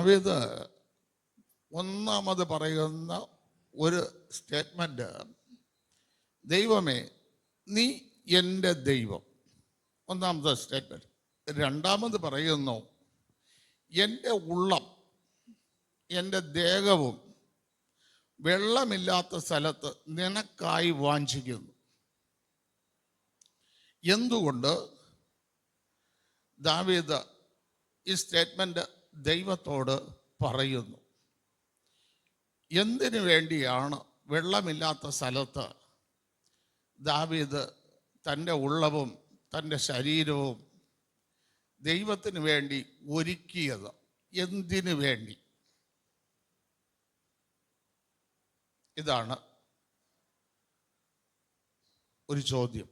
ദാവീദ് ഒന്നാമത് പറയുന്ന ഒരു സ്റ്റേറ്റ്മെന്റ്, ദൈവമേ നീ എൻ്റെ ദൈവം. ഒന്നാമത്തെ സ്റ്റേറ്റ്മെന്റ്. രണ്ടാമത് പറയുന്നു, എൻ്റെ ഉള്ളം എൻ്റെ ദേഹവും വെള്ളമില്ലാത്ത സ്ഥലത്ത് നിനക്കായി വാഞ്ചിക്കുന്നു. എന്തുകൊണ്ട് ദാവീദ് ഈ സ്റ്റേറ്റ്മെന്റ് ദൈവത്തോട് പറയുന്നു? എന്തിനു വേണ്ടിയാണ് വെള്ളമില്ലാത്ത സ്ഥലത്ത് ദാവീദ് തൻ്റെ ഉള്ളവും തൻ്റെ ശരീരവും ദൈവത്തിന് വേണ്ടി ഒരുക്കിയത്? എന്തിനു വേണ്ടി? ഇതാണ് ഒരു ചോദ്യം.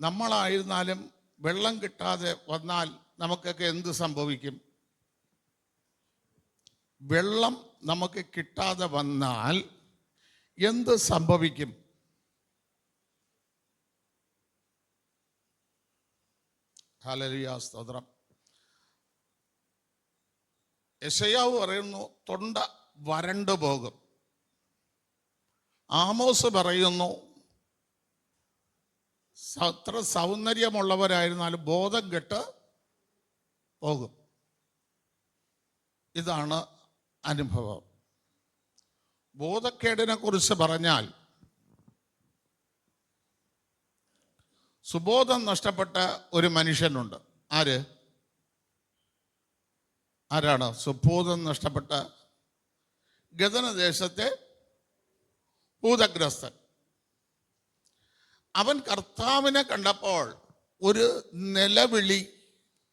നമ്മളായിരുന്നാലും വെള്ളം കിട്ടാതെ വന്നാൽ നമുക്കൊക്കെ എന്ത് സംഭവിക്കും? വെള്ളം നമുക്ക് കിട്ടാതെ വന്നാൽ എന്ത് സംഭവിക്കും? ഹല്ലേലൂയ, സ്തോത്രം. യെശയ്യാവ് പറയുന്നു, തൊണ്ട വരണ്ടു പോകും. ആമോസ് പറയുന്നു, അത്ര സൗന്ദര്യമുള്ളവരായിരുന്നാലും ബോധം കെട്ട് പോകും. ഇതാണ് അനുഭവം. ബോധക്കേടിനെ കുറിച്ച് പറഞ്ഞാൽ, സുബോധം നഷ്ടപ്പെട്ട ഒരു മനുഷ്യനുണ്ട്. ആരാണ് സുബോധം നഷ്ടപ്പെട്ട? ഗദന ദേശത്തെ ഭൂതഗ്രസ്തൻ. അവൻ കർത്താവിനെ കണ്ടപ്പോൾ ഒരു നിലവിളി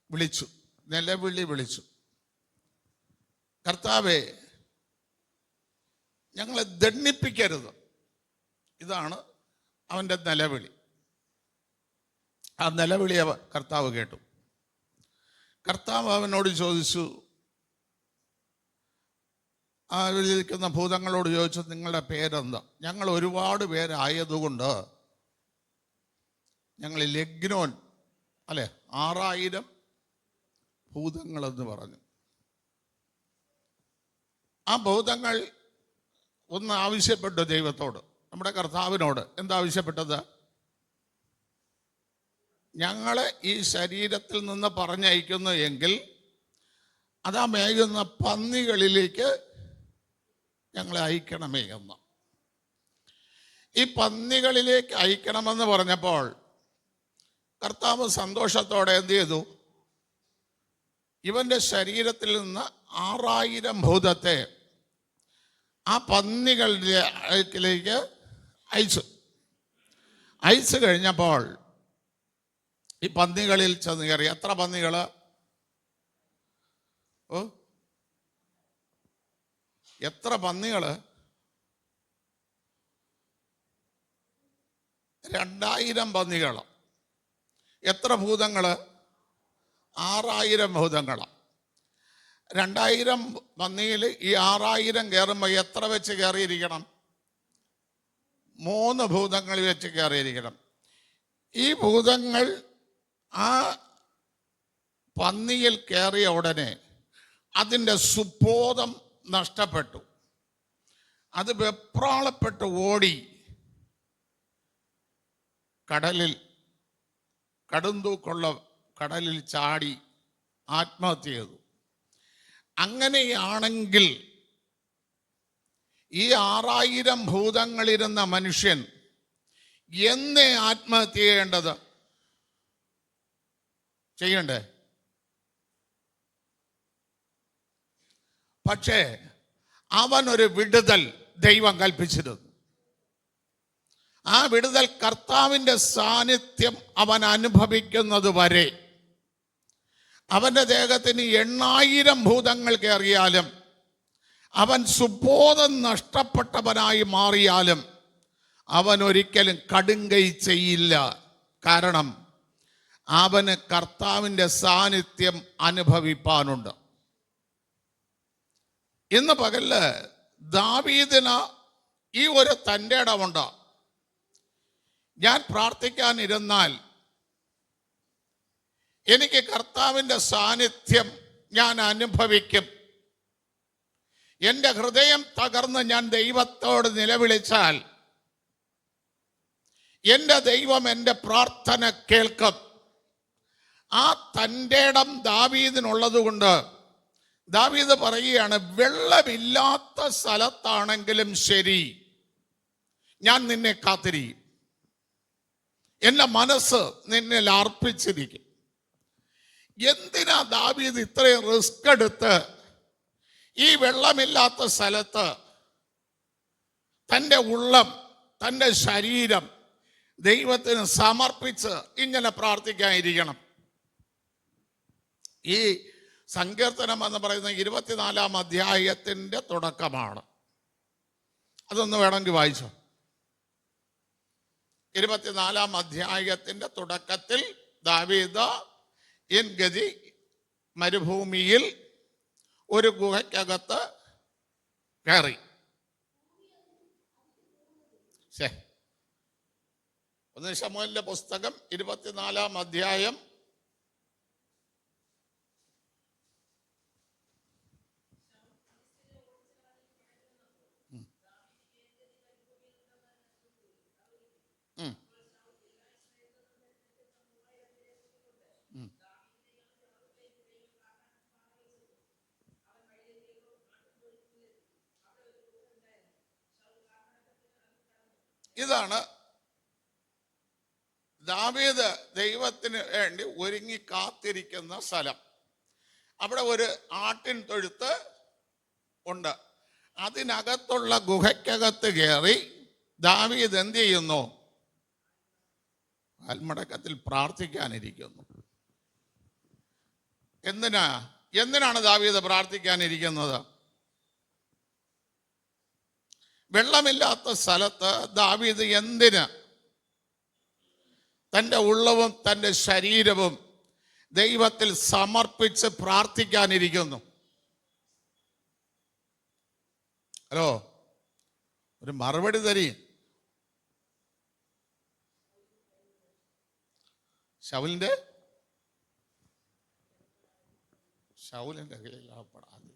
വിളിച്ചു, കർത്താവേ, ഞങ്ങളെ ദണ്ഡിപ്പിക്കരുത്. ഇതാണ് അവൻ്റെ നിലവിളി. ആ നിലവിളി കർത്താവ് കേട്ടു. കർത്താവ് അവനോട് ചോദിച്ചു, ആ ഇരിക്കുന്ന ഭൂതങ്ങളോട് ചോദിച്ചു, നിങ്ങളുടെ പേരെന്താ? ഞങ്ങൾ ഒരുപാട് പേരായതുകൊണ്ട് ഞങ്ങൾ ലഗ്നോൻ, അല്ലെ, 6000 ഭൂതങ്ങളെന്ന് പറഞ്ഞു. ആ ഭൂതങ്ങൾ ഒന്ന് ആവശ്യപ്പെട്ടു ദൈവത്തോട്, നമ്മുടെ കർത്താവിനോട്. എന്താവശ്യപ്പെട്ടത്? ഞങ്ങളെ ഈ ശരീരത്തിൽ നിന്ന് പറഞ്ഞയക്കുന്നു എങ്കിൽ അതാ മേയുന്ന പന്നികളിലേക്ക് ഞങ്ങളെ അയക്കണമേ എന്ന്. ഈ പന്നികളിലേക്ക് അയക്കണമെന്ന് പറഞ്ഞപ്പോൾ കർത്താവ് സന്തോഷത്തോടെ എന്ത് ചെയ്തു? ഇവന്റെ ശരീരത്തിൽ നിന്ന് 6000 ഭൂതത്തെ ആ പന്നികളിലേക്ക് അയച്ചു കഴിഞ്ഞപ്പോൾ ഈ പന്നികളിൽ ചെന്ന് കയറി. എത്ര പന്നികള്? എത്ര പന്നികള്? 2000 പന്നികൾ. എത്ര ഭൂതങ്ങള്? 6000 ഭൂതങ്ങൾ. 2000 പന്നിയിൽ ഈ 6000 കയറുമ്പോൾ എത്ര വെച്ച് കയറിയിരിക്കണം? 3 ഭൂതങ്ങൾ വെച്ച് കയറിയിരിക്കണം. ഈ ഭൂതങ്ങൾ ആ പന്നിയിൽ കയറിയ ഉടനെ അതിൻ്റെ സുബോധം നഷ്ടപ്പെട്ടു. അത് വെപ്രാളപ്പെട്ട് ഓടി കടുന്തൂക്കുള്ള കടലിൽ ചാടി ആത്മഹത്യ ചെയ്തു. അങ്ങനെയാണെങ്കിൽ ഈ 6000 ഭൂതങ്ങളിരുന്ന മനുഷ്യൻ എന്നേ ആത്മഹത്യ ചെയ്യണ്ടേ? പക്ഷേ അവനൊരു വിടുതൽ ദൈവം കൽപ്പിച്ചിരുന്നു. ആ വിടുതൽ കർത്താവിൻ്റെ സാന്നിധ്യം അവൻ അനുഭവിക്കുന്നത് വരെ, അവൻ്റെ ദേഹത്തിന് 8000 ഭൂതങ്ങൾ കയറിയാലും, അവൻ സുബോധം നഷ്ടപ്പെട്ടവനായി മാറിയാലും അവൻ ഒരിക്കലും കടുങ്കൈ ചെയ്യില്ല. കാരണം അവന് കർത്താവിൻ്റെ സാന്നിധ്യം അനുഭവിപ്പാനുണ്ട്. ഇന്ന് പകല് ദാവീദിന് ഈ ഒരു തൻ്റെ ഇടമുണ്ട്. ഞാൻ പ്രാർത്ഥിക്കാനിരുന്നാൽ എനിക്ക് കർത്താവിൻ്റെ സാന്നിധ്യം ഞാൻ അനുഭവിക്കും. എൻ്റെ ഹൃദയം തകർന്ന് ഞാൻ ദൈവത്തോട് നിലവിളിച്ചാൽ എൻ്റെ ദൈവം എൻ്റെ പ്രാർത്ഥന കേൾക്കും. ആ തൻ്റെ ഇടം ദാവീദിനുള്ളത് കൊണ്ട് ദാവീദ് പറയുകയാണ്, വെള്ളമില്ലാത്ത സ്ഥലത്താണെങ്കിലും ശരി ഞാൻ നിന്നെ കാത്തിരിക്കും, എൻ്റെ മനസ്സ് നിന്നിൽ അർപ്പിച്ചിരിക്കും. എന്തിനാ ദാവീദ് ഇത്രയും റിസ്ക് എടുത്ത് ഈ വെള്ളമില്ലാത്ത സ്ഥലത്ത് തൻ്റെ ഉള്ളം, തൻ്റെ ശരീരം ദൈവത്തിന് സമർപ്പിച്ച് ഇങ്ങനെ പ്രാർത്ഥിക്കാനിരിക്കണം? ഈ സങ്കീർത്തനം എന്ന് പറയുന്ന 24-ാം അധ്യായത്തിൻ്റെ തുടക്കമാണ്. അതൊന്ന് വേണമെങ്കിൽ വായിച്ചോ. 24-ാം അധ്യായത്തിൻ്റെ തുടക്കത്തിൽ ദാവീദ് എൻഗതി മരുഭൂമിയിൽ ഒരു ഗുഹയ്ക്കകത്ത് കയറി. 1 ശമൂവേലിന്റെ പുസ്തകം 24-ാം അധ്യായം ഇതാണ് ദാവീദ് ദൈവത്തിന് വേണ്ടി ഒരുങ്ങി കാത്തിരിക്കുന്ന സ്ഥലം. അവിടെ ഒരു ആട്ടിൻ തൊഴുത്ത് ഉണ്ട്. അതിനകത്തുള്ള ഗുഹയ്ക്കകത്ത് കയറി ദാവീദ് എന്ത് ചെയ്യുന്നു? കാൽമടക്കത്തിൽ പ്രാർത്ഥിക്കാനിരിക്കുന്നു. എന്തിനാണ് ദാവീദ് പ്രാർത്ഥിക്കാനിരിക്കുന്നത്? വെള്ളമില്ലാത്ത സ്ഥലത്ത് ദാവീദ് എന്തിന് തൻ്റെ ഉള്ളവും തൻ്റെ ശരീരവും ദൈവത്തിൽ സമർപ്പിച്ച് പ്രാർത്ഥിക്കാനിരിക്കുന്നു? ഹലോ, ഒരു മറുപടി തരീ. ശൗലിന്റെ കയ്യിലാപ്പെടാതെ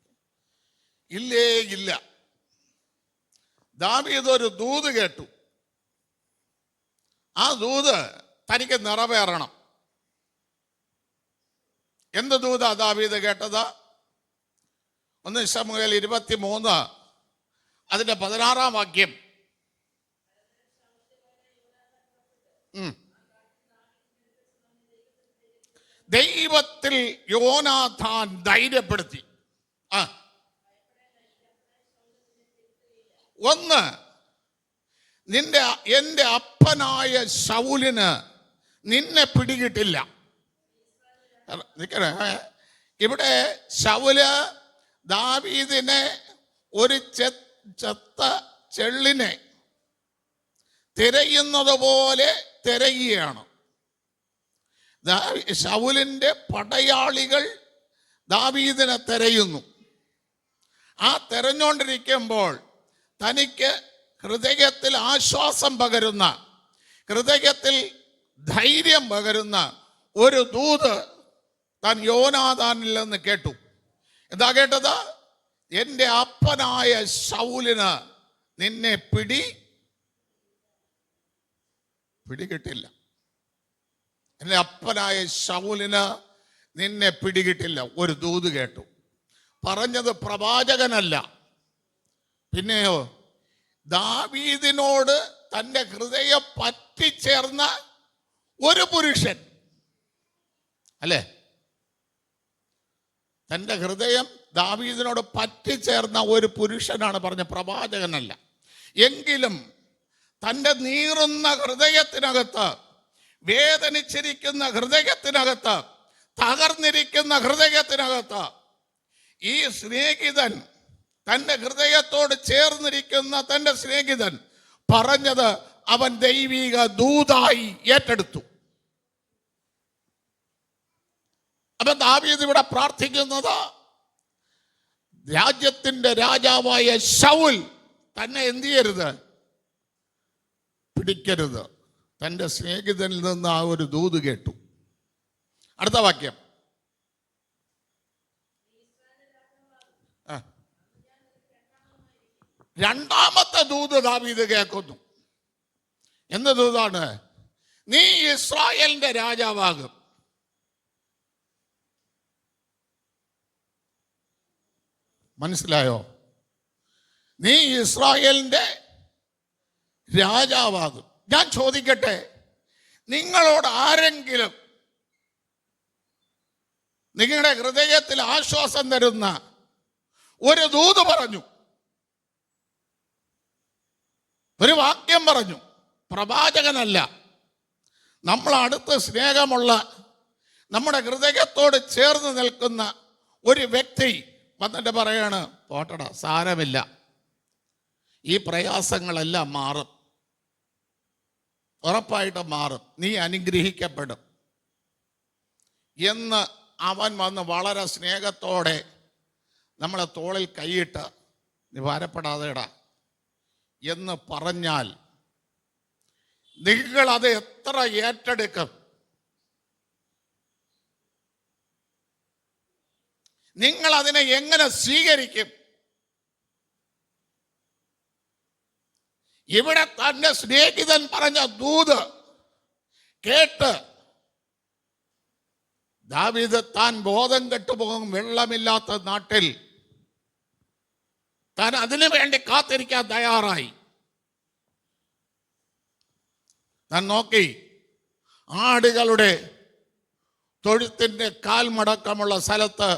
ഇല്ലേ? ഇല്ല. ദാവീദ് ഒരു ദൂത് കേട്ടു. ആ ദൂത് തനിക്ക് നിറവേറണം. എന്ത് ദൂതാ ദാവീദ് കേട്ടത്? 1 ശമൂവേൽ 23 അതിന്റെ 16-ാം വാക്യം. ദൈവത്തിൽ യോനാഥാൻ ധൈര്യപ്പെടുത്തി. ഒന്ന്, എൻ്റെ അപ്പനായ ശൗലിന് നിന്നെ പിടികിട്ടില്ല. ഇവിടെ ശൗല് ദാവീദിനെ ഒരു ചെത്ത ചെള്ളിനെ തിരയുന്നത് പോലെ തിരയുകയാണ്. ശൗലിന്റെ പടയാളികൾ ദാവീദിനെ തിരയുന്നു. ആ തെരഞ്ഞുകൊണ്ടിരിക്കുമ്പോൾ തനിക്ക് ഹൃദയത്തിൽ ആശ്വാസം പകരുന്ന, ഹൃദയത്തിൽ ധൈര്യം പകരുന്ന ഒരു ദൂത് താൻ യോനാഥാനിൽ നിന്ന് കേട്ടു. എന്താ കേട്ടത്? എൻ്റെ അപ്പനായ ശൗലിന് നിന്നെ പിടികിട്ടില്ല. എൻ്റെ അപ്പനായ ശൗലിന് നിന്നെ പിടികിട്ടില്ല. ഒരു ദൂത് കേട്ടു. പറഞ്ഞത് പ്രവാചകനല്ല, പിന്നെയോ ദാവീദിനോട് തൻ്റെ ഹൃദയം പറ്റിച്ചേർന്ന ഒരു പുരുഷൻ. അല്ലേ? തൻ്റെ ഹൃദയം ദാവീദിനോട് പറ്റിച്ചേർന്ന ഒരു പുരുഷനാണ് പറഞ്ഞ, പ്രവാചകനല്ല. എങ്കിലും തൻ്റെ നീറുന്ന ഹൃദയത്തിനകത്ത്, വേദനിച്ചിരിക്കുന്ന ഹൃദയത്തിനകത്ത്, തകർന്നിരിക്കുന്ന ഹൃദയത്തിനകത്ത് ഈ സ്നേഹിതൻ, തൻ്റെ ഹൃദയത്തോട് ചേർന്നിരിക്കുന്ന തൻ്റെ സ്നേഹിതൻ പറഞ്ഞത് അവൻ ദൈവിക ദൂതായി ഏറ്റെടുത്തു. അപ്പൊ ദാവീദ് ഇവിടെ പ്രാർത്ഥിക്കുന്നത്, രാജ്യത്തിന്റെ രാജാവായ ശൗൽ തന്നെ എന്ത് ചെയ്യരുത്? പിടിക്കരുത്. തൻ്റെ സ്നേഹിതനിൽ നിന്ന് ആ ഒരു ദൂത് കേട്ടു. അടുത്ത വാക്യം. രണ്ടാമത്തെ ദൂത് ദാവീദ് കേൾക്കുന്നു. എന്ത് ദൂതാണ്? നീ ഇസ്രായേലിന്റെ രാജാവാകും. മനസ്സിലായോ? നീ ഇസ്രായേലിന്റെ രാജാവാകും. ഞാൻ ചോദിക്കട്ടെ, നിങ്ങളോട് ആരെങ്കിലും നിങ്ങളുടെ ഹൃദയത്തിൽ ആശ്വാസം തരുന്ന ഒരു ദൂത് പറഞ്ഞു, ഒരു വാക്യം പറഞ്ഞു? പ്രവാചകനല്ല, നമ്മൾ അടുത്ത് സ്നേഹമുള്ള, നമ്മുടെ ഹൃദയത്തോട് ചേർന്ന് നിൽക്കുന്ന ഒരു വ്യക്തി വന്നിട്ട് പറയാണ്, പോട്ടടാ, സാരമില്ല, ഈ പ്രയാസങ്ങളെല്ലാം മാറും, ഉറപ്പായിട്ടും മാറും, നീ അനുഗ്രഹിക്കപ്പെടും എന്ന് അവൻ വന്ന് വളരെ സ്നേഹത്തോടെ നമ്മളെ തോളിൽ കൈയിട്ട്, നീ ഭാരപ്പെടാതെടാ എന്ന് പറഞ്ഞാൽ നിങ്ങളത് എത്ര ഏറ്റെടുക്കും? നിങ്ങൾ അതിനെ എങ്ങനെ സ്വീകരിക്കും? ഇവിടെ തന്റെ സ്നേഹിതൻ പറഞ്ഞ ദൂത് കേട്ട് ദാവീദ് താൻ ബോധം കെട്ടുപോകും വെള്ളമില്ലാത്ത നാട്ടിൽ താൻ അതിനു വേണ്ടി കാത്തിരിക്കാൻ തയ്യാറായി. താൻ നോക്കി, ആടുകളുടെ തൊഴുത്തിന്റെ കാൽമടക്കമുള്ള സ്ഥലത്ത്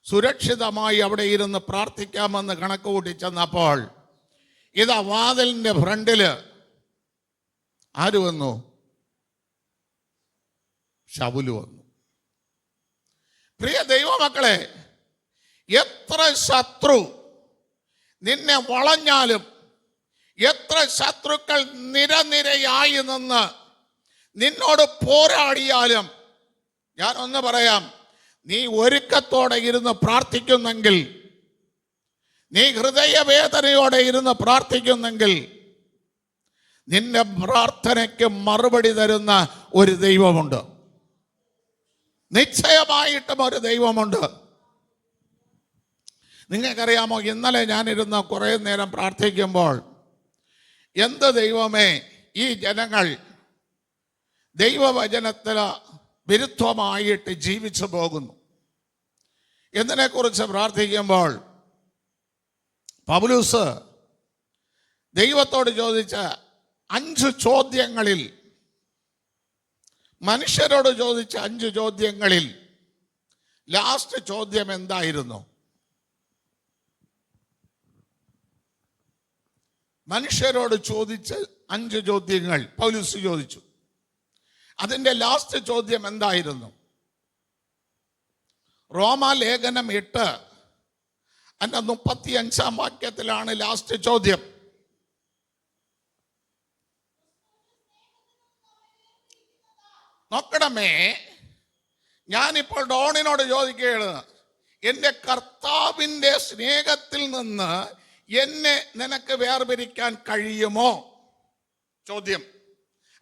സുരക്ഷിതമായി അവിടെ ഇരുന്ന് പ്രാർത്ഥിക്കാമെന്ന് കണക്ക് കൂട്ടി ചെന്നപ്പോൾ ഇതാ വാതിലിന്റെ ഫ്രണ്ടില് ആര് വന്നു? ശൗല് വന്നു. പ്രിയ ദൈവമക്കളെ, എത്ര ശത്രു നിന്നെ വളഞ്ഞാലും, എത്ര ശത്രുക്കൾ നിരനിരയായി നിന്ന് നിന്നോട് പോരാടിയാലും, ഞാൻ ഒന്ന് പറയാം, നീ ഒരുക്കത്തോടെ ഇരുന്ന് പ്രാർത്ഥിക്കുന്നെങ്കിൽ, നീ ഹൃദയവേദനയോടെ ഇരുന്ന് പ്രാർത്ഥിക്കുന്നെങ്കിൽ, നിന്റെ പ്രാർത്ഥനയ്ക്ക് മറുപടി തരുന്ന ഒരു ദൈവമുണ്ട്. നിശ്ചയമായിട്ടും ഒരു ദൈവമുണ്ട്. നിങ്ങൾക്കറിയാമോ, ഇന്നലെ ഞാനിരുന്ന് കുറേ നേരം പ്രാർത്ഥിക്കുമ്പോൾ, എന്ത് ദൈവമേ, ഈ ജനങ്ങൾ ദൈവവചനത്തിന് വിരുദ്ധമായിട്ട് ജീവിച്ചു പോകുന്നു എന്നതിനെക്കുറിച്ച് പ്രാർത്ഥിക്കുമ്പോൾ പൗലോസ് ദൈവത്തോട് ചോദിച്ച 5 ചോദ്യങ്ങളിൽ, മനുഷ്യരോട് ചോദിച്ച 5 ചോദ്യങ്ങളിൽ ലാസ്റ്റ് ചോദ്യം എന്തായിരുന്നു? മനുഷ്യരോട് ചോദിച്ച 5 ചോദ്യങ്ങൾ പൗലോസ് ചോദിച്ചു. അതിൻ്റെ ലാസ്റ്റ് ചോദ്യം എന്തായിരുന്നു? റോമാലേഖനം 8 അതിൻ്റെ 35-ാം വാക്യത്തിലാണ് ലാസ്റ്റ് ചോദ്യം. നോക്കണമേ, ഞാനിപ്പോൾ ഡോണിനോട് ചോദിക്കുകയാണ്, എൻ്റെ കർത്താവിൻ്റെ സ്നേഹത്തിൽ നിന്ന് എന്നെ നിനക്ക് വേർപിരിക്കാൻ കഴിയുമോ? ചോദ്യം.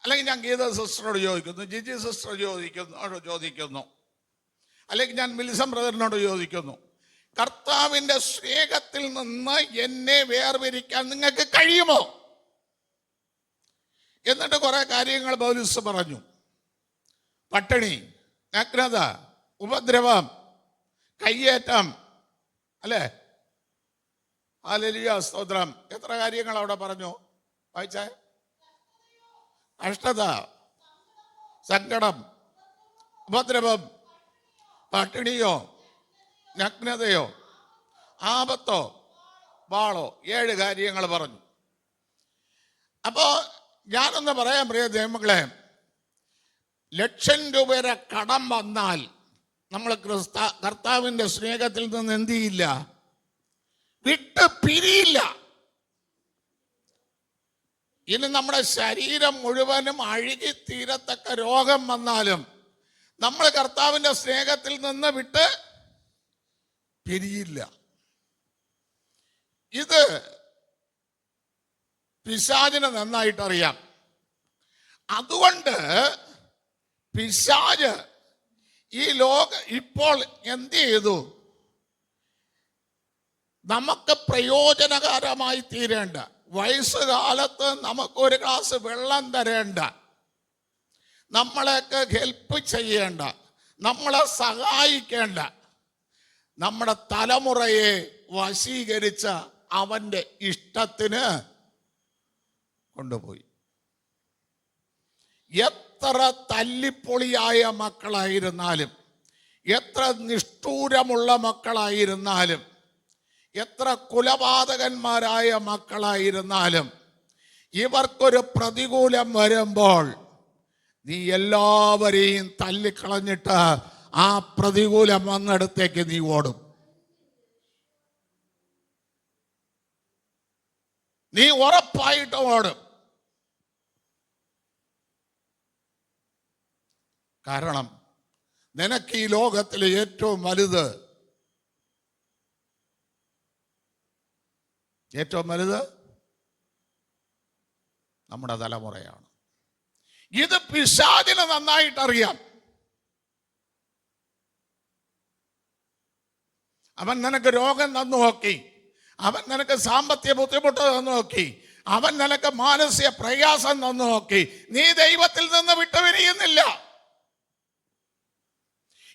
അല്ലെങ്കിൽ ഞാൻ ഗീത സിസ്റ്ററോട് ചോദിക്കുന്നു, ജിജി സിസ്റ്റർ ചോദിക്കുന്നു, അല്ലെങ്കിൽ ഞാൻ മിൽസം ബ്രദറിനോട് ചോദിക്കുന്നു, കർത്താവിൻ്റെ സ്നേഹത്തിൽ നിന്ന് എന്നെ വേർപിരിക്കാൻ നിങ്ങൾക്ക് കഴിയുമോ? എന്നിട്ട് കുറെ കാര്യങ്ങൾ പൗലോസ് പറഞ്ഞു. പട്ടിണി, നഗ്നത, ഉപദ്രവം, കയ്യേറ്റം, അല്ലേ? ഹല്ലേലൂയ, സ്തോത്രം. എത്ര കാര്യങ്ങൾ അവിടെ പറഞ്ഞു, വായിച്ചേ? കഷ്ടത, സങ്കടം, ഉപദ്രവം, പട്ടിണിയോ, നഗ്നതയോ, ആപത്തോ, വാളോ, 7 കാര്യങ്ങൾ പറഞ്ഞു. അപ്പോ ഞാനൊന്ന് പറയാം, പ്രിയ ദൈവമക്കളെ, 1,00,000 രൂപയുടെ കടം വന്നാൽ നമ്മൾ കർത്താവിൻ്റെ സ്നേഹത്തിൽ നിന്ന് എന്ത് ചെയ്യില്ല? വിട്ട് പിരിയില്ല. ഇനി നമ്മുടെ ശരീരം മുഴുവനും അഴുകി തീരത്തക്ക രോഗം വന്നാലും നമ്മൾ കർത്താവിൻ്റെ സ്നേഹത്തിൽ നിന്ന് വിട്ട് പിരിയില്ല. ഇത് പിശാചിന് നന്നായിട്ടറിയാം. അതുകൊണ്ട് പിശാച് ഈ ഇപ്പോൾ എന്ത് ചെയ്തു? നമുക്ക് പ്രയോജനകരമായി തീരേണ്ട, വയസ്സുകാലത്ത് നമുക്കൊരു ഗ്ലാസ് വെള്ളം തരേണ്ട, നമ്മളെയൊക്കെ ഹെൽപ്പ് ചെയ്യേണ്ട, നമ്മളെ സഹായിക്കേണ്ട നമ്മുടെ തലമുറയെ വശീകരിച്ച അവൻ്റെ ഇഷ്ടത്തിന് കൊണ്ടുപോയി. എത്ര തല്ലിപ്പൊളിയായ മക്കളായിരുന്നാലും, എത്ര നിഷ്ഠൂരമുള്ള മക്കളായിരുന്നാലും, എത്ര കുലപാതകന്മാരായ മക്കളായിരുന്നാലും, ഇവർക്കൊരു പ്രതികൂലം വരുമ്പോൾ നീ എല്ലാവരെയും തല്ലിക്കളഞ്ഞിട്ട് ആ പ്രതികൂലം വന്നിടത്തേക്ക് നീ ഓടും. നീ ഉറപ്പായിട്ട് ഓടും. കാരണം നിനക്ക് ഈ ലോകത്തിലെ ഏറ്റവും വലുത് നമ്മുടെ തലമുറയാണ്. ഇത് പിശാചിന് നന്നായിട്ടറിയാം. അവൻ നിനക്ക് രോഗം തന്നു നോക്കി, അവൻ നിനക്ക് സാമ്പത്തിക ബുദ്ധിമുട്ട് തന്നു നോക്കി, അവൻ നിനക്ക് മാനസിക പ്രയാസം തന്നു നോക്കി. നീ ദൈവത്തിൽ നിന്ന് വിട്ടുപിരിയുന്നില്ല.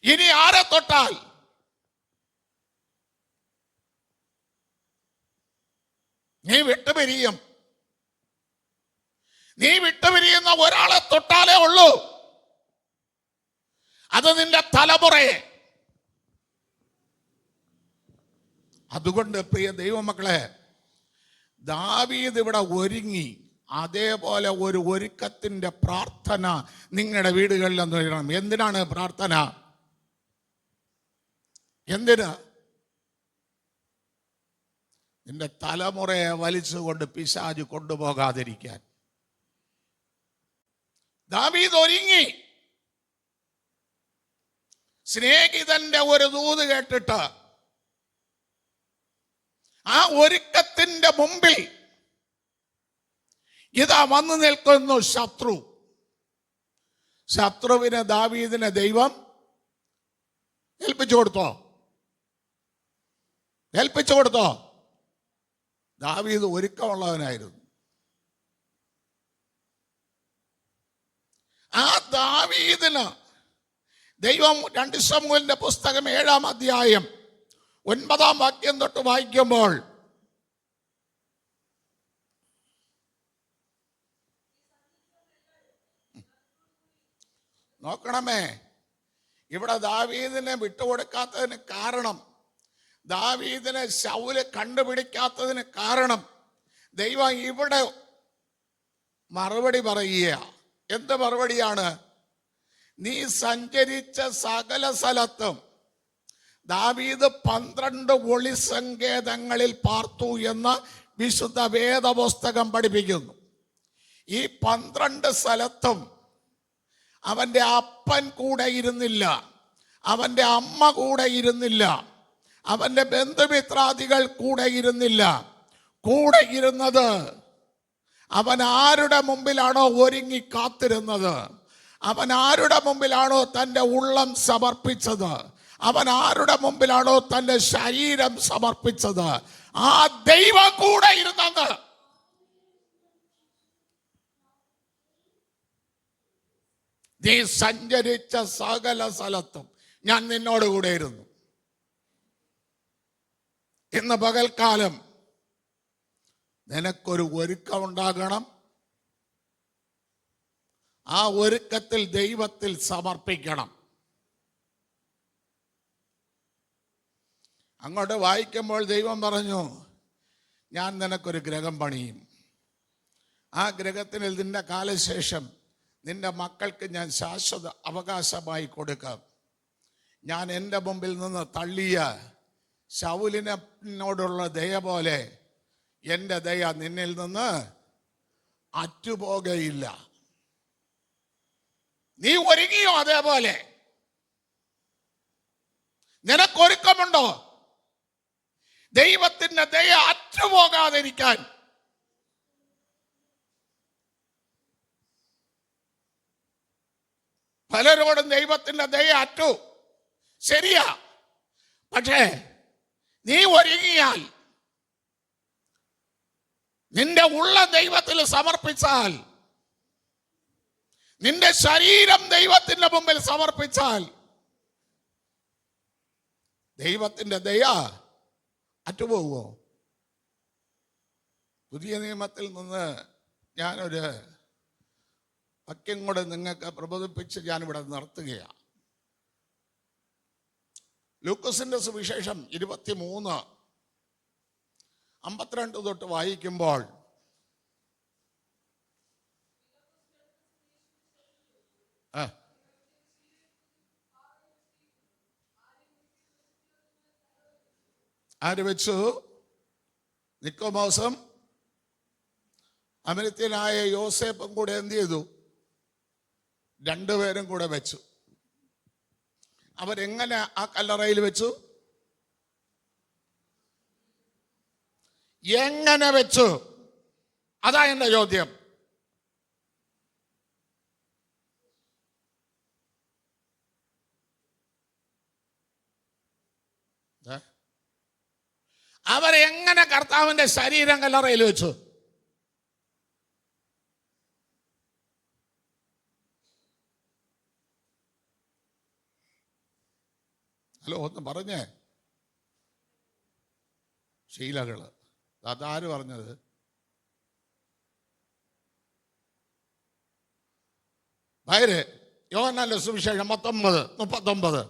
ഇനി ആരെ തൊട്ടാൽ നീ വിട്ടുപിരിയും. നീ വിട്ടുപിരിയുന്ന ഒരാളെ തൊട്ടാലേ ഉള്ളൂ, അത് നിന്റെ തലമുറയെ. അതുകൊണ്ട് പ്രിയ ദൈവമക്കളെ, ദാവീദ് ഇവിടെ ഒരുങ്ങി. അതേപോലെ ഒരു ഒരുക്കത്തിന്റെ പ്രാർത്ഥന നിങ്ങളുടെ വീടുകളിൽ ഒന്ന് വരണം. എന്തിനാണ് പ്രാർത്ഥന? എന്തിനാ? നിന്റെ തലമുറയെ വലിച്ചുകൊണ്ട് പിശാച് കൊണ്ടുപോകാതിരിക്കാൻ. ദാവീദ് ഒരുങ്ങി. സ്നേഹിതന്റെ ഒരു ദൂത് കേട്ടിട്ട് ആ ഒരുക്കത്തിന്റെ മുമ്പിൽ ഇതാ വന്നു നിൽക്കുന്നു ശത്രു. ശത്രുവിന് ദാവീദിനെ ദൈവം ഏൽപ്പിച്ചു കൊടുത്തോ? ദാവീദ് ഒരുക്കമുള്ളവനായിരുന്നു. ആ ദാവീദിന് ദൈവം 2 ശമൂവേലിന്റെ പുസ്തകം 7-ാം അധ്യായം 9-ാം വാക്യം തൊട്ട് വായിക്കുമ്പോൾ, നോക്കണമേ, ഇവിടെ ദാവീദിനെ വിട്ടുകൊടുക്കാത്തതിന് കാരണം, ദാവീദിനെ ശൗല് കണ്ടുപിടിക്കാത്തതിന് കാരണം ദൈവം ഇവിടെ മറുപടി പറയുക. എന്ത് മറുപടിയാണ്? നീ സഞ്ചരിച്ച സകല സ്ഥലത്തും ദാവീദ് 12 ഒളിസങ്കേതങ്ങളിൽ പാർത്തു എന്ന് വിശുദ്ധ വേദപുസ്തകം പഠിപ്പിക്കുന്നു. ഈ 12 സ്ഥലത്തും അവൻ്റെ അപ്പൻ കൂടെ ഇരുന്നില്ല, അവൻ്റെ അമ്മ കൂടെ ഇരുന്നില്ല, അവൻ്റെ ബന്ധുമിത്രാദികൾ കൂടെ ഇരുന്നില്ല. കൂടെ ഇരുന്നത് അവൻ ആരുടെ മുമ്പിലാണോ ഒരുങ്ങി കാത്തിരുന്നത്, അവൻ ആരുടെ മുമ്പിലാണോ തൻ്റെ ഉള്ളം സമർപ്പിച്ചത്, അവൻ ആരുടെ മുമ്പിലാണോ തൻ്റെ ശരീരം സമർപ്പിച്ചത്, ആ ദൈവം കൂടെ ഇരുന്നത്. നീ സഞ്ചരിച്ച സകല സ്ഥലത്തും ഞാൻ നിന്നോട് കൂടെ ഇരുന്നു. ഇന്ന് പകൽക്കാലം നിനക്കൊരു ഒരുക്കമുണ്ടാകണം. ആ ഒരുക്കത്തിൽ ദൈവത്തിൽ സമർപ്പിക്കണം. അങ്ങോട്ട് വായിക്കുമ്പോൾ ദൈവം പറഞ്ഞു, ഞാൻ നിനക്കൊരു ഗൃഹം പണിയും. ആ ഗൃഹത്തിന് നിന്റെ കാലശേഷം നിന്റെ മക്കൾക്ക് ഞാൻ ശാശ്വത അവകാശമായി കൊടുക്കാം. ഞാൻ എൻ്റെ മുമ്പിൽ നിന്ന് തള്ളിയ ശൗലിനോടുള്ള ദയ പോലെ എൻ്റെ ദയ നിന്നിൽ നിന്ന് അറ്റുപോകയില്ല. നീ ഒരുങ്ങിയോ? അതേപോലെ നിനക്കൊരുക്കമുണ്ടോ? ദൈവത്തിന്റെ ദയ അറ്റുപോകാതിരിക്കാൻ. പലരോടും ദൈവത്തിന്റെ ദയ അറ്റു, ശരിയാ. പക്ഷേ നീ ഒരുങ്ങിയാൽ നിന്റെ ഉള്ള ദൈവത്തിൽ സമർപ്പിച്ചാൽ, നിന്റെ ശരീരം ദൈവത്തിന്റെ മുമ്പിൽ സമർപ്പിച്ചാൽ, ദൈവത്തിന്റെ ദയ അറ്റുപോകുമോ? പുതിയ നിയമത്തിൽ നിന്ന് ഞാനൊരു വാക്യം കൂടെ നിങ്ങൾക്ക് പ്രബോധിപ്പിച്ച് ഞാനിവിടെ നിർത്തുകയാണ്. ലൂക്കോസിന്റെ സുവിശേഷം 23:52 തൊട്ട് വായിക്കുമ്പോൾ, ആര് വെച്ചു? നിക്കോമോസും അമരത്യനായ യോസേപ്പും കൂടെ എന്ത് ചെയ്തു? രണ്ടുപേരും കൂടെ വെച്ചു. അവരെങ്ങനെ ആ കല്ലറയിൽ വെച്ചു? എങ്ങനെ വെച്ചു? അതാ എന്റെ ചോദ്യം. അവരെങ്ങനെ കർത്താവിന്റെ ശരീരം കല്ലറയിൽ വെച്ചു? ഹലോ, ഒന്ന് പറഞ്ഞേ. ശീലകള്. അതാര് പറഞ്ഞത്? ഭാര്യ യോഹന്നാന്റെ സുവിശേഷം 19:39.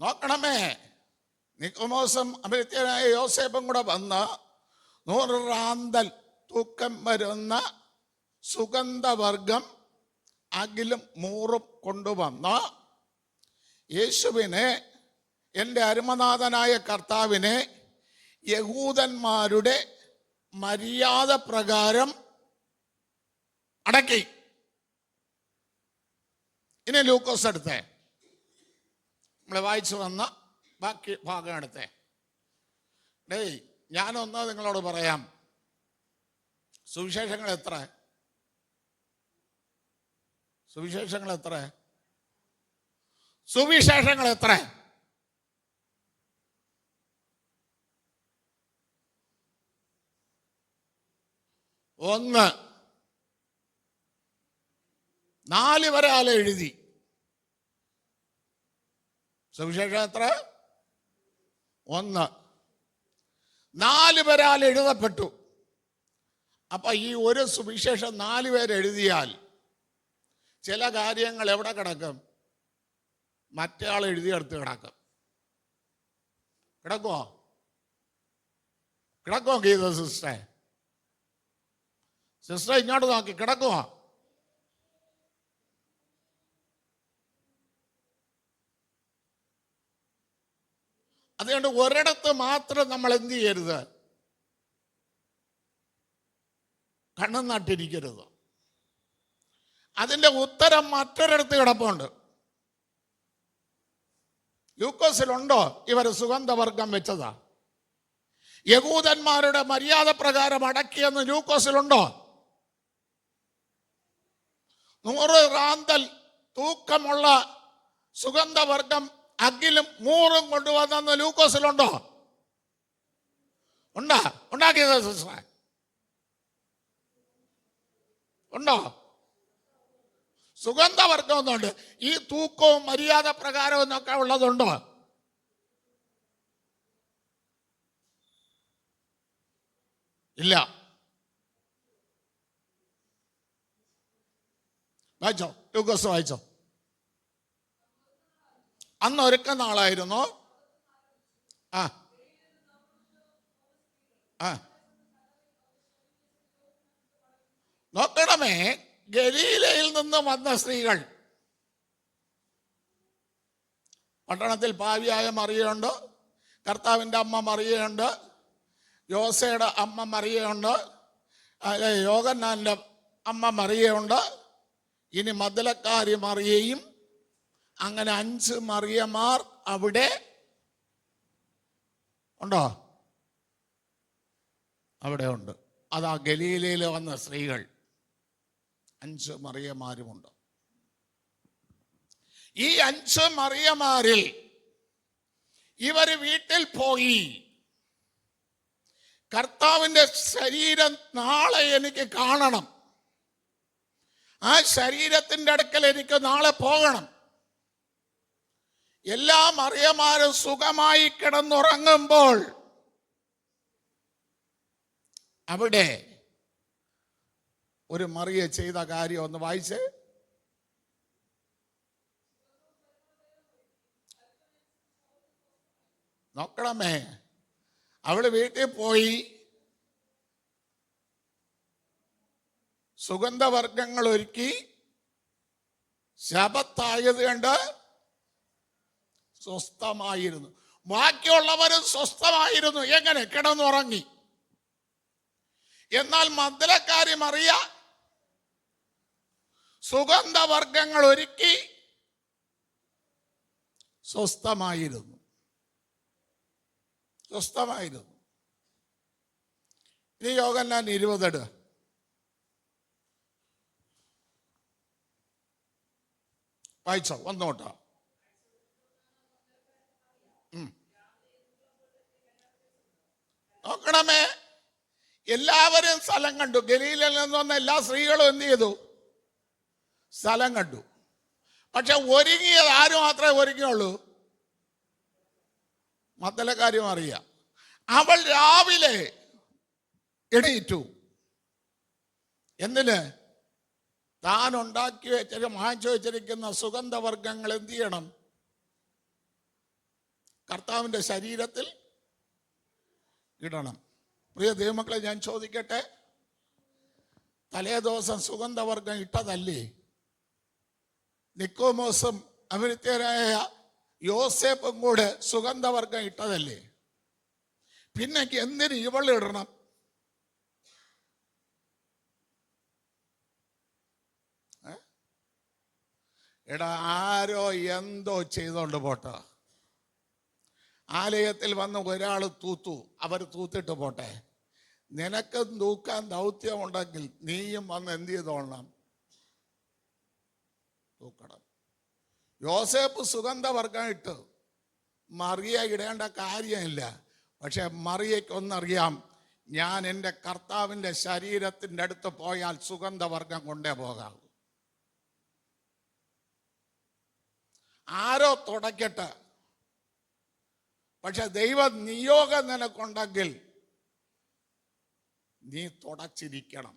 നോക്കണമേ, നിക്കോമോസും അമരത്യനായ യോസേപ്പും കൂടെ വന്ന 100 റാന്തൽ തൂക്കം വരുന്ന സുഗന്ധവർഗം അകിലും മൂറും കൊണ്ടുവന്ന യേശുവിനെ, എൻ്റെ അരുമനാഥനായ കർത്താവിനെ, യഹൂദന്മാരുടെ മര്യാദ പ്രകാരം അടക്കി. ഇനി ലൂക്കോസ് എടുത്തേ, നമ്മൾ വായിച്ചു വന്ന ബാക്കി ഭാഗം എടുത്തേ. ഞാനൊന്ന് നിങ്ങളോട് പറയാം. സുവിശേഷങ്ങൾ എത്ര? സുവിശേഷങ്ങൾ എത്ര? സുവിശേഷങ്ങൾ എത്ര? 1. 4 വരെ ആൾ എഴുതി. സുവിശേഷം എത്ര? 1. 4 പേരാൽ എഴുതപ്പെട്ടു. അപ്പൊ ഈ ഒരു സുവിശേഷം 4 പേര് എഴുതിയാൽ ചില കാര്യങ്ങൾ എവിടെ കിടക്കും? മറ്റേ ആൾ എഴുതിയെടുത്ത് കിടക്കും. കിടക്കുമോ? കിടക്കുമോ ഗീത സിസ്റ്ററെ? സിസ്റ്റർ ഇങ്ങോട്ട് നോക്കി, കിടക്കുമോ? അതുകൊണ്ട് ഒരിടത്ത് മാത്രം നമ്മൾ എന്ത് ചെയ്യരുത്? കണ്ണും നട്ടിരിക്കരുത്. അതിൻ്റെ ഉത്തരം മറ്റൊരിടത്ത് കിടപ്പുണ്ട്. ലൂക്കോസിലുണ്ടോ ഇവർ സുഗന്ധവർഗം വെച്ചതാ? യഹൂദന്മാരുടെ മര്യാദ പ്രകാരം അടക്കിയെന്ന് ലൂക്കോസിലുണ്ടോ? 100 റാന്തൽ തൂക്കമുള്ള സുഗന്ധവർഗം അകിലും മൂറും കൊണ്ടുവന്നെന്ന് ലൂക്കോസിലുണ്ടോ? ഉണ്ടാക്കിയത് സിസ്റ്ററെ? ഉണ്ടോ? സുഗന്ധവർഗം ഒന്നുണ്ട്. ഈ തൂക്കവും മര്യാദ പ്രകാരവും എന്നൊക്കെ ഉള്ളതുണ്ടോ? ഇല്ല. വായിച്ചോ, ലൂക്കോസ് വായിച്ചോ. അന്ന് ഒരുക്ക നാളായിരുന്നു. നോക്കണമേ, ഗലീലയിൽ നിന്ന് വന്ന സ്ത്രീകൾ. പട്ടണത്തിൽ പാവിയായ മറിയയുണ്ട്, കർത്താവിൻ്റെ അമ്മ മറിയയുണ്ട്, യോസയുടെ അമ്മ മറിയയുണ്ട്, യോഹന്നാന്റെ അമ്മ മറിയയുണ്ട്, ഇനി മദ്ദലക്കാരി മറിയയും. അങ്ങനെ 5 മറിയമാർ അവിടെ ഉണ്ടോ? അവിടെ ഉണ്ട്. അതാ ഗലീലയിൽ വന്ന സ്ത്രീകൾ 5 മറിയമാരുമുണ്ട്. ഈ 5 മറിയമാരിൽ ഇവര് വീട്ടിൽ പോയി, കർത്താവിൻ്റെ ശരീരം നാളെ എനിക്ക് കാണണം, ആ ശരീരത്തിൻ്റെ അടുക്കൽ എനിക്ക് നാളെ പോകണം. എല്ലാ മറിയമാരും സുഖമായി കിടന്നുറങ്ങുമ്പോൾ അവിടെ ഒരു മറിയ ചെയ്ത കാര്യം ഒന്ന് വായിച്ചേ. നോക്കണമേ, അവള് വീട്ടിൽ പോയി സുഗന്ധവർഗങ്ങൾ ഒരുക്കി, ശബത്തായത് കണ്ട് സ്വസ്ഥമായിരുന്നു. ബാക്കിയുള്ളവരും സ്വസ്ഥമായിരുന്നു. എങ്ങനെ? കിടന്നുറങ്ങി. എന്നാൽ മദ്ദലക്കാരി മറിയ സുഗന്ധവർഗങ്ങൾ ഒരുക്കി സ്വസ്ഥമായിരുന്നു. ഇനി യോഹന്നാൻ 20 വായിച്ചോ, വന്നോട്ടോ. നോക്കണമേ, എല്ലാവരും സ്ഥലം കണ്ടു. ഗലീലയിൽ നിന്ന് വന്ന എല്ലാ സ്ത്രീകളും എന്ത് ചെയ്തു? സ്ഥലം കണ്ടു. പക്ഷെ ഒരുങ്ങിയത് ആരും മാത്രമേ ഒരുങ്ങിയുള്ളൂ? മദ്ദലക്കാരും അറിയാം. അവൾ രാവിലെ എണീറ്റു. എന്തിന്? താൻ ഉണ്ടാക്കി വാങ്ങിച്ചു വെച്ചിരിക്കുന്ന സുഗന്ധവർഗങ്ങൾ എന്ത് ചെയ്യണം? കർത്താവിൻ്റെ ശരീരത്തിൽ ഇടണം. പ്രിയ ദൈവമക്കളെ, ഞാൻ ചോദിക്കട്ടെ, തലേ ദിവസം സുഗന്ധവർഗം ഇട്ടതല്ലേ? നിക്കോമോസും അമരിത്യരായ യോസേപ്പും കൂടെ സുഗന്ധവർഗം ഇട്ടതല്ലേ? പിന്നെ എന്തിന് ഇവളിടണം? എടാ, ആരോ എന്തോ ചെയ്തോണ്ട് പോട്ടെ. ആലയത്തിൽ വന്ന് ഒരാൾ തൂത്തു, അവർ തൂത്തിട്ട് പോട്ടെ. നിനക്ക് തൂക്കാൻ ദൗത്യമുണ്ടെങ്കിൽ നീയും വന്ന് എന്ത് ചെയ്തോളണം? തൂക്കണം. യോസേപ്പ് സുഗന്ധവർഗം ഇട്ട്, മറിയ ഇടേണ്ട കാര്യമില്ല. പക്ഷെ മറിയയ്ക്കൊന്നറിയാം, ഞാൻ എൻ്റെ കർത്താവിൻ്റെ ശരീരത്തിൻ്റെ അടുത്ത് പോയാൽ സുഗന്ധവർഗം കൊണ്ടേ പോകാവൂ. ആരോ തുടക്കട്ടെ, പക്ഷെ ദൈവ നിയോഗം നിനക്കുണ്ടെങ്കിൽ നീ തുടച്ചിരിക്കണം.